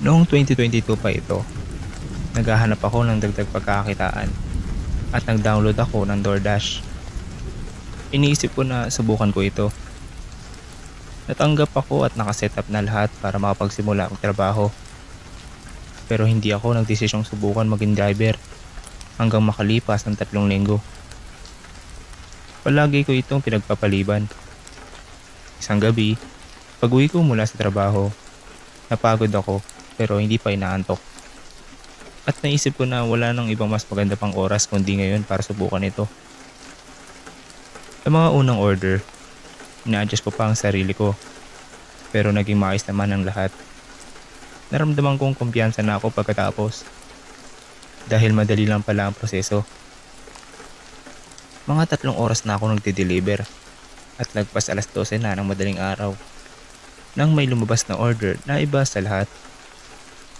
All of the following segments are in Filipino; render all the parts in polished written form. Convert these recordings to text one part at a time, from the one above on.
Noong 2022 pa ito, naghahanap ako ng dagdag pagkakakitaan at nag-download ako ng DoorDash. Iniisip ko na subukan ko ito. Natanggap ako at nakasetup na lahat para makapagsimula ang trabaho. Pero hindi ako nagdesisyong subukan maging driver hanggang makalipas ng 3 linggo. Palagi ko itong pinagpapaliban. Isang gabi, pag-uwi ko mula sa trabaho, napagod ako pero hindi pa inaantok. At naisip ko na wala nang ibang mas maganda pang oras kundi ngayon para subukan ito. Sa mga unang order, ina-adjust ko pa ang sarili ko pero naging maayos naman ang lahat. Naramdaman kong kumpiyansa na ako pagkatapos dahil madali lang pala ang proseso. Mga 3 oras na ako nagde-deliver at lagpas 12:00 na ng madaling araw nang may lumabas na order na iba sa lahat.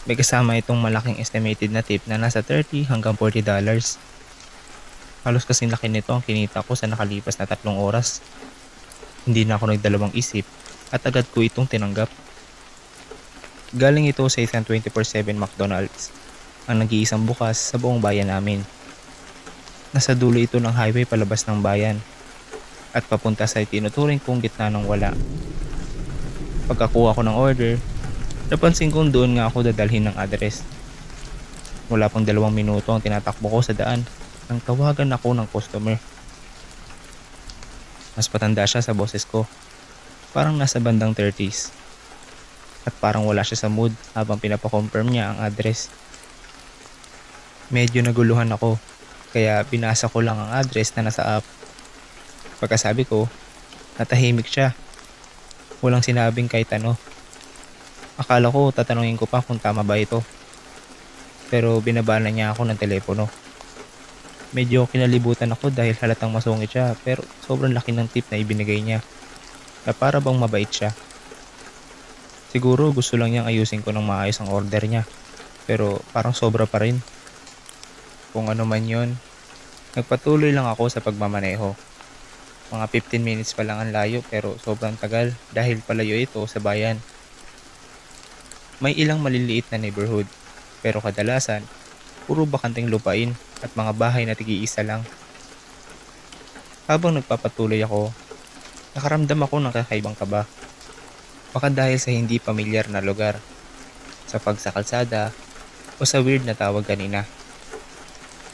May kasama itong malaking estimated na tip na nasa $30 hanggang $40. Halos kasing laki nito ang kinita ko sa nakalipas na 3 oras. Hindi na ako nagdalawang isip at agad ko itong tinanggap. Galing ito sa isang 24/7 McDonald's, ang nag-iisang bukas sa buong bayan namin. Nasa dulo ito ng highway palabas ng bayan at papunta sa tinuturing kong gitna ng wala. Pagkakuha ko ng order, napansin kong doon nga ako dadalhin ng address. Wala pang 2 minuto ang tinatakbo ko sa daan nang tawagan ako ng customer. Mas patanda siya sa boses ko, parang nasa bandang 30s. At parang wala siya sa mood habang pinapakonfirm niya ang address. Medyo naguluhan ako, kaya binasa ko lang ang address na nasa app. Pagkasabi ko, natahimik siya. Walang sinabing kahit ano. Akala ko tatanungin ko pa kung tama ba ito. Pero binabana niya ako ng telepono. Medyo kinalibutan ako dahil halatang masungit siya pero sobrang laki ng tip na ibinigay niya. Na para bang mabait siya. Siguro gusto lang niyang ayusin ko ng maayos ang order niya. Pero parang sobra pa rin. Kung ano man yon, nagpatuloy lang ako sa pagmamaneho. Mga 15 minutes pa lang ang layo pero sobrang tagal dahil palayo ito sa bayan. May ilang maliliit na neighborhood pero kadalasan puro bakanting lupain at mga bahay na tig-iisa lang. Habang nagpapatuloy ako, nakaramdam ako ng kakaibang kaba. Baka dahil sa hindi pamilyar na lugar, sa pagsakalsada o sa weird na tawag kanina.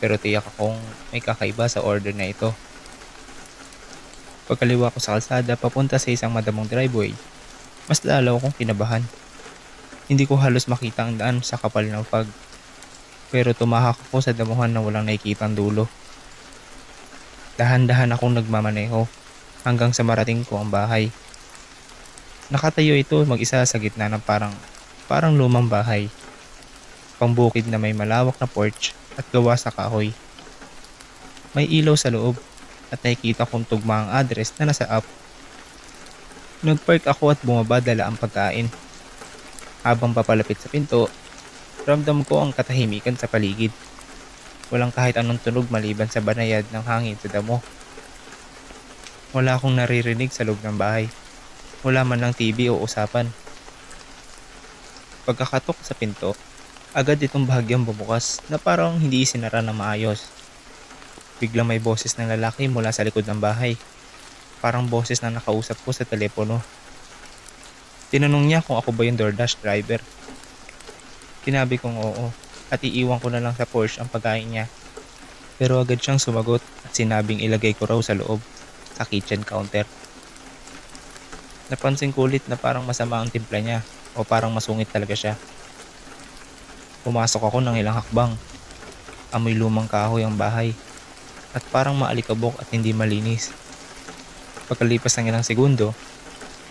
Pero tiyak akong may kakaiba sa order na ito. Pagkaliwa ko sa kalsada papunta sa isang madamong driveway, mas lalo akong kinabahan. Hindi ko halos makita ang daan sa kapal ng fog. Pero tumahak ako sa damuhan na walang nakikitang dulo. Dahan-dahan akong nagmamaneho hanggang sa marating ko ang bahay. Nakatayo ito mag-isa sa gitna ng parang lumang bahay. Pambukid na may malawak na porch at gawa sa kahoy. May ilaw sa loob at nakikita kong tugma ang address na nasa app. Nagpark ako at bumaba dala ang pagkain. Habang papalapit sa pinto, ramdam ko ang katahimikan sa paligid. Walang kahit anong tunog maliban sa banayad ng hangin sa damo. Wala akong naririnig sa loob ng bahay. Wala man lang TV o usapan. Pagkakatok sa pinto, agad itong bahagyang bumukas na parang hindi isinara na maayos. Biglang may boses ng lalaki mula sa likod ng bahay. Parang boses na nakausap ko sa telepono. Tinanong niya kung ako ba yung DoorDash driver. Sinabi kong oo at iiwan ko na lang sa Porsche ang pagkain niya. Pero agad siyang sumagot at sinabing ilagay ko raw sa loob, sa kitchen counter. Napansin ko ulit na parang masama ang timpla niya o parang masungit talaga siya. Pumasok ako ng ilang hakbang. Amoy lumang kahoy ang bahay at parang maalikabok at hindi malinis. Pagkalipas ng ilang segundo,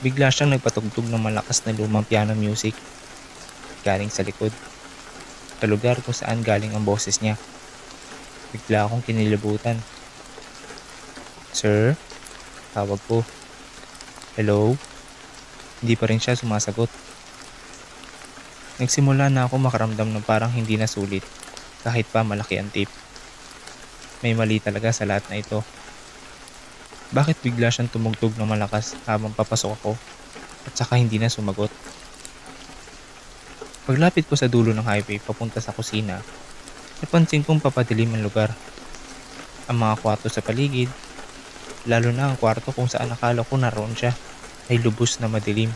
bigla siyang nagpatugtog ng malakas na lumang piano music galing sa likod. Sa lugar kung saan galing ang boses niya. Bigla akong kinilabutan. Sir? Tawag ko. Hello? Hindi pa rin siya sumasagot. Nagsimula na ako makaramdam ng parang hindi na sulit kahit pa malaki ang tip. May mali talaga sa lahat na ito. Bakit bigla siyang tumugtog ng malakas habang papasok ako at saka hindi na sumagot? Paglapit ko sa dulo ng highway papunta sa kusina, napansin kong papadilim ang lugar. Ang mga kwarto sa paligid, lalo na ang kwarto kung saan akala ko naroon siya, ay lubos na madilim.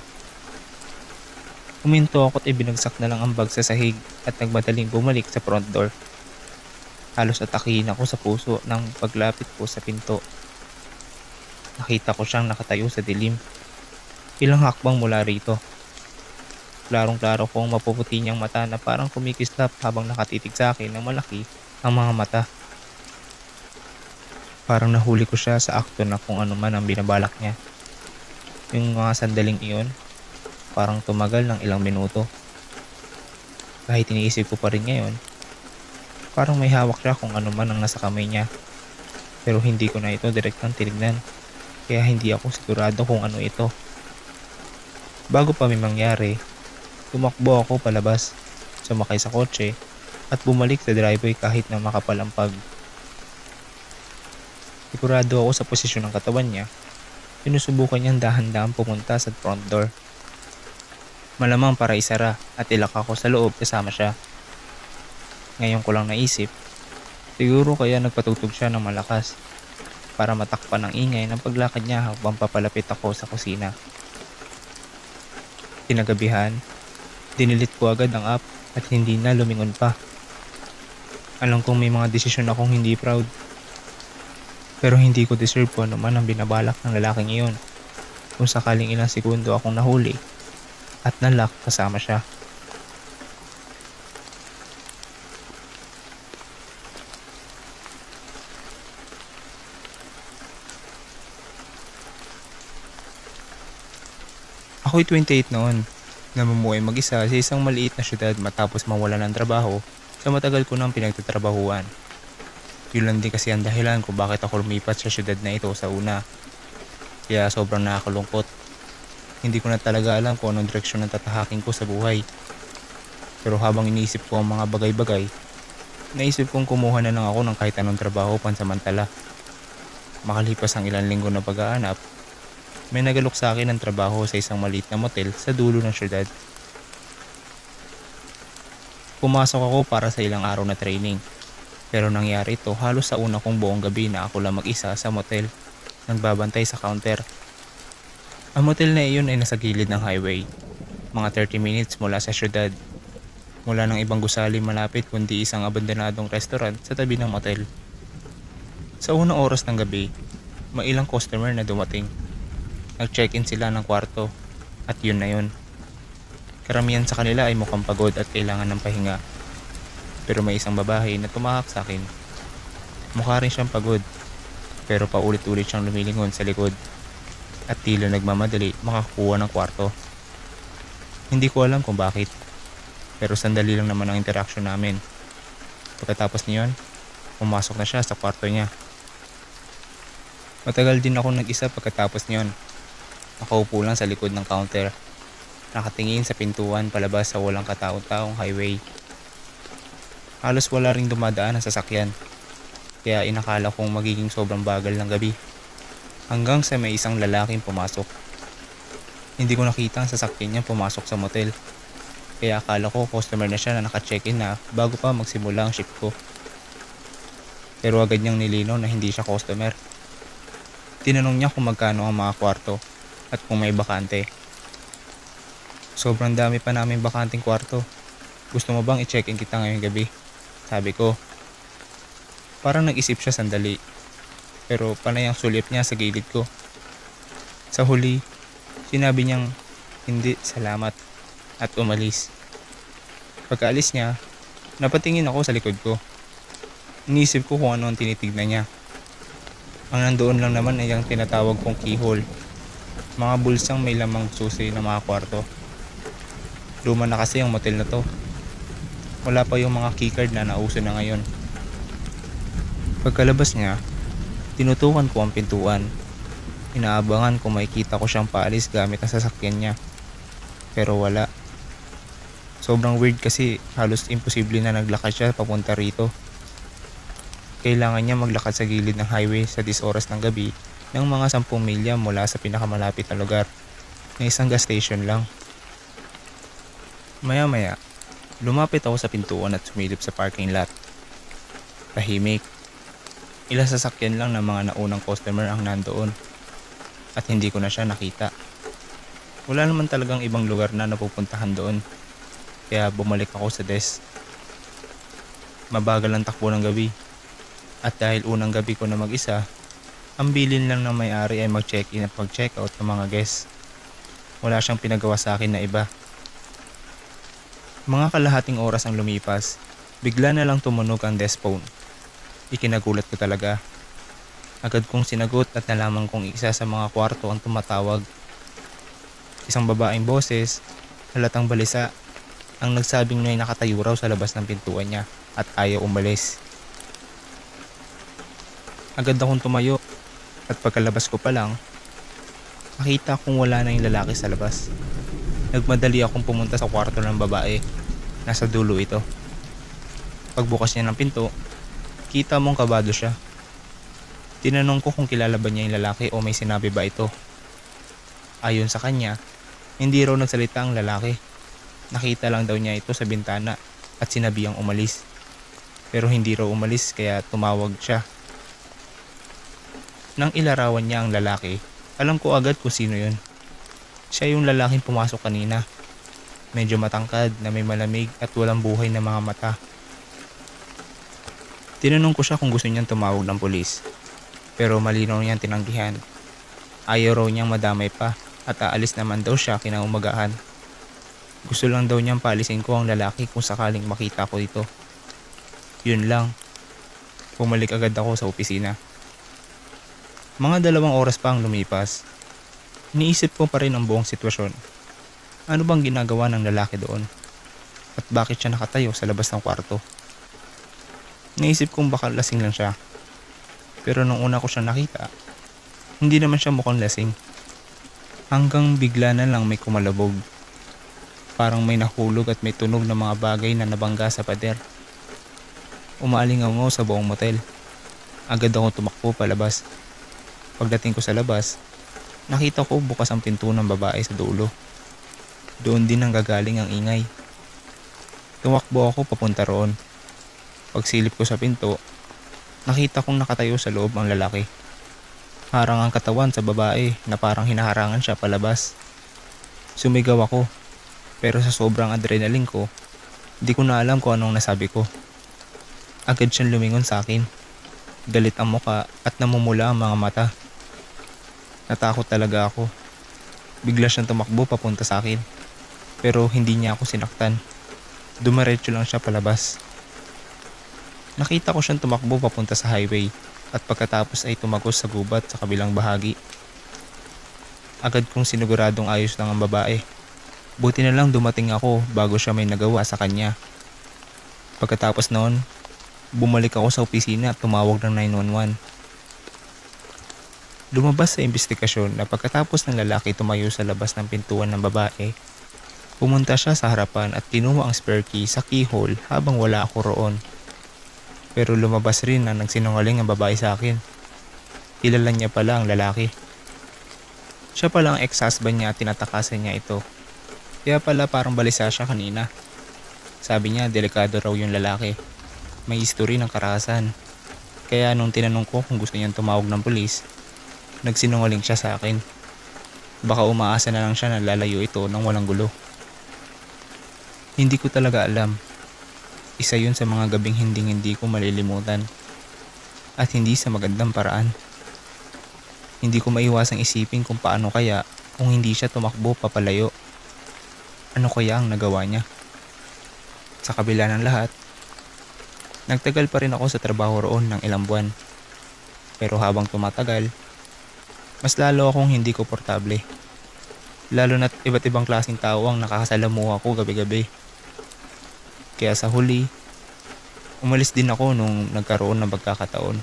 Huminto ako at ibinagsak na lang ang bag sa sahig at nagmadaling bumalik sa front door. Halos atakihin ako sa puso nang paglapit ko sa pinto. Nakita ko siyang nakatayo sa dilim. Ilang hakbang mula rito. Klarong-klaro kong mapuputi niyang mata na parang kumikislap habang nakatitig sa akin ng malaki ang mga mata. Parang nahuli ko siya sa akto na kung ano man ang binabalak niya. Yung mga sandaling iyon, parang tumagal ng ilang minuto. Kahit iniisip ko pa rin ngayon, parang may hawak siya kung ano man ang nasa kamay niya. Pero hindi ko na ito direktang tinignan, kaya hindi ako sigurado kung ano ito. Bago pa may mangyari, tumakbo ako palabas, sumakay sa kotse, at bumalik sa driveway kahit na makapalampag. Sigurado ako sa posisyon ng katawan niya, sinusubukan niyang dahan-dahan pumunta sa front door. Malamang para isara at ilak ako sa loob kasama siya. Ngayon ko lang naisip, siguro kaya nagpatugtog siya ng malakas para matakpan ang ingay ng paglakad niya habang papalapit ako sa kusina. Kinagabihan, dinilit ko agad ang app at hindi na lumingon pa. Alam kong may mga desisyon akong hindi proud. Pero hindi ko deserve kung ano man ang binabalak ng lalaking iyon. Kung sakaling ilang segundo akong nahuli at nalock kasama siya. Ako'y 28 noon, namumuhay mag-isa sa isang maliit na syudad matapos mawala ng trabaho sa matagal ko nang pinagtatrabahuan. Yun lang din kasi ang dahilan kung bakit ako lumipat sa syudad na ito sa una. Kaya sobrang nakakalungkot. Hindi ko na talaga alam kung anong direksyon ang tatahakin ko sa buhay. Pero habang iniisip ko ang mga bagay-bagay, naisip kong kumuha na lang ako ng kahit anong trabaho pansamantala. Makalipas ang ilang linggo na pag-aanap, may nagalok sa akin ng trabaho sa isang maliit na motel sa dulo ng syudad. Pumasok ako para sa ilang araw na training. Pero nangyari ito halos sa una kong buong gabi na ako lang mag-isa sa motel, nagbabantay sa counter. Ang motel na iyon ay nasa gilid ng highway, mga 30 minutes mula sa syudad. Wala ng ibang gusali malapit kundi isang abandonadong restaurant sa tabi ng motel. Sa unang oras ng gabi, may ilang customer na dumating. Nag-check-in sila ng kwarto at yun na yun. Karamihan sa kanila ay mukhang pagod at kailangan ng pahinga. Pero may isang babae na tumahak sa akin. Mukha rin siyang pagod, pero paulit-ulit siyang lumilingon sa likod at tila nagmamadali makakuha ng kwarto. Hindi ko alam kung bakit, pero sandali lang naman ang interaksyon namin. Pagkatapos niyon, pumasok na siya sa kwarto niya. Matagal din ako nag-isa pagkatapos niyon. Nakaupo lang sa likod ng counter, nakatingin sa pintuan palabas sa walang katao-taong highway. Halos wala ring dumadaan na sasakyan, kaya inakala kong magiging sobrang bagal ng gabi. Hanggang sa may isang lalaking pumasok. Hindi ko nakita ang sasakyan niya pumasok sa motel, kaya akala ko customer na siya na naka-check-in na bago pa magsimula ang shift ko. Pero agad niyang nilinaw na hindi siya customer. Tinanong niya kung magkano ang mga kwarto at kung may bakante. Sobrang dami pa namin bakanting kwarto. Gusto mo bang i-check-in kita ngayong gabi? Sabi ko. Parang nag-isip siya sandali. Pero panay ang sulyap niya sa gilid ko. Sa huli, sinabi niyang hindi, salamat at umalis. Pagkaalis niya, napatingin ako sa likod ko. Inisip ko kung ano ang tinitignan niya. Ang nandoon lang naman ay ang tinatawag kong keyhole. Mga bulsang may lamang susi ng mga kwarto. Luma na kasi ang motel na to. Wala pa yung mga keycard na nauso na ngayon. Pagkalabas niya, tinutukan ko ang pintuan. Inaabangan kung makikita ko siyang paalis gamit ang sasakyan niya. Pero wala. Sobrang weird kasi halos imposible na naglakad siya papunta rito. Kailangan niya maglakad sa gilid ng highway sa 10 oras ng gabi ng mga 10 milya mula sa pinakamalapit na lugar na isang gas station lang. Maya-maya, Lumapit ako sa pintuan at sumilip sa parking lot. Tahimik. Ilang sasakyan lang ng mga naunang customer ang nandoon at hindi ko na siya nakita. Wala naman talagang ibang lugar na napupuntahan doon, kaya bumalik ako sa desk. Mabagal ang takbo ng gabi at dahil unang gabi ko na mag-isa, ang bilin lang ng may-ari ay mag-check-in at mag-check-out ng mga guests. Wala siyang pinagawa sa akin na iba. Mga kalahating oras ang lumipas, bigla na lang tumunog ang desk phone. Ikinagulat ko talaga. Agad kong sinagot at nalaman kong isa sa mga kwarto ang tumatawag. Isang babaeng boses, halatang balisa, ang nagsabing may nakatayo raw sa labas ng pintuan niya at ayaw umalis. Agad akong tumayo at pagkalabas ko pa lang, nakita kong wala na yung lalaki sa labas. Nagmadali akong pumunta sa kwarto ng babae. Nasa dulo ito. Pagbukas niya ng pinto, kita mong kabado siya. Tinanong ko kung kilala ba niya yung lalaki o may sinabi ba ito. Ayon sa kanya, hindi raw nagsalita ang lalaki. Nakita lang daw niya ito sa bintana at sinabihang umalis. Pero hindi raw umalis kaya tumawag siya. Nang ilarawan niya ang lalaki, alam ko agad kung sino yun. Siya yung lalaking pumasok kanina. Medyo matangkad na may malamig at walang buhay na mga mata. Tinanong ko siya kung gusto niyang tumawag ng pulis. Pero malinaw niyang tinanggihan. Ayaw raw niyang madamay pa at aalis naman daw siya kinaumagahan. Gusto lang daw niyang paalisin ko ang lalaki kung sakaling makita ko ito. Yun lang. Pumalik agad ako sa opisina. Mga 2 oras pa ang lumipas. Iniisip ko pa rin ang buong sitwasyon. Ano bang ginagawa ng lalaki doon? At bakit siya nakatayo sa labas ng kwarto? Naisip kong baka lasing lang siya. Pero nung una ko siya nakita, hindi naman siya mukhang lasing. Hanggang bigla na lang may kumalabog. Parang may nahulog at may tunog ng mga bagay na nabangga sa pader. Umaalingaw sa buong motel. Agad akong tumakbo palabas. Pagdating ko sa labas, nakita ko bukas ang pinto ng babae sa dulo. Doon din ang gagaling ang ingay. Tumakbo ako papunta roon. Pagsilip ko sa pinto, nakita kong nakatayo sa loob ang lalaki. Harang ang katawan sa babae na parang hinaharangan siya palabas. Sumigaw ako, pero sa sobrang adrenaline ko, di ko na alam kung anong nasabi ko. Agad siyang lumingon sa akin. Galit ang muka at namumula ang mga mata. Natakot talaga ako. Bigla siyang tumakbo papunta sa akin. Pero hindi niya ako sinaktan. Dumiretso lang siya palabas. Nakita ko siyang tumakbo papunta sa highway at pagkatapos ay tumagos sa gubat sa kabilang bahagi. Agad kong siniguradong ayos lang ang babae. Buti na lang dumating ako bago siya may nagawa sa kanya. Pagkatapos noon, bumalik ako sa opisina at tumawag ng 911. Lumabas sa investigasyon na pagkatapos ng lalaki tumayo sa labas ng pintuan ng babae, pumunta siya sa harapan at kinuha ang spare key sa keyhole habang wala ako roon. Pero lumabas rin na nagsinungaling ang babae sa akin. Kilala niya pala ang lalaki. Siya pala ang ex-husband niya at tinatakasan niya ito. Kaya pala parang balisa siya kanina. Sabi niya delikado raw yung lalaki. May history ng karahasan. Kaya nung tinanong ko kung gusto niyang tumawag ng pulis, nagsinungaling siya sa akin. Baka umaasa na lang siya na lalayo ito nang walang gulo. Hindi ko talaga alam. Isa yun sa mga gabing hindi ko malilimutan. At hindi sa magandang paraan. Hindi ko maiwasang isipin kung paano kaya kung hindi siya tumakbo papalayo. Ano kaya ang nagawa niya? Sa kabila ng lahat, nagtagal pa rin ako sa trabaho roon ng ilang buwan. Pero habang tumatagal, mas lalo akong hindi komportable. Lalo na't iba't ibang klaseng tao ang nakakasalamuha ko gabi-gabi. Kaya sa huli, umalis din ako nung nagkaroon ng pagkakataon.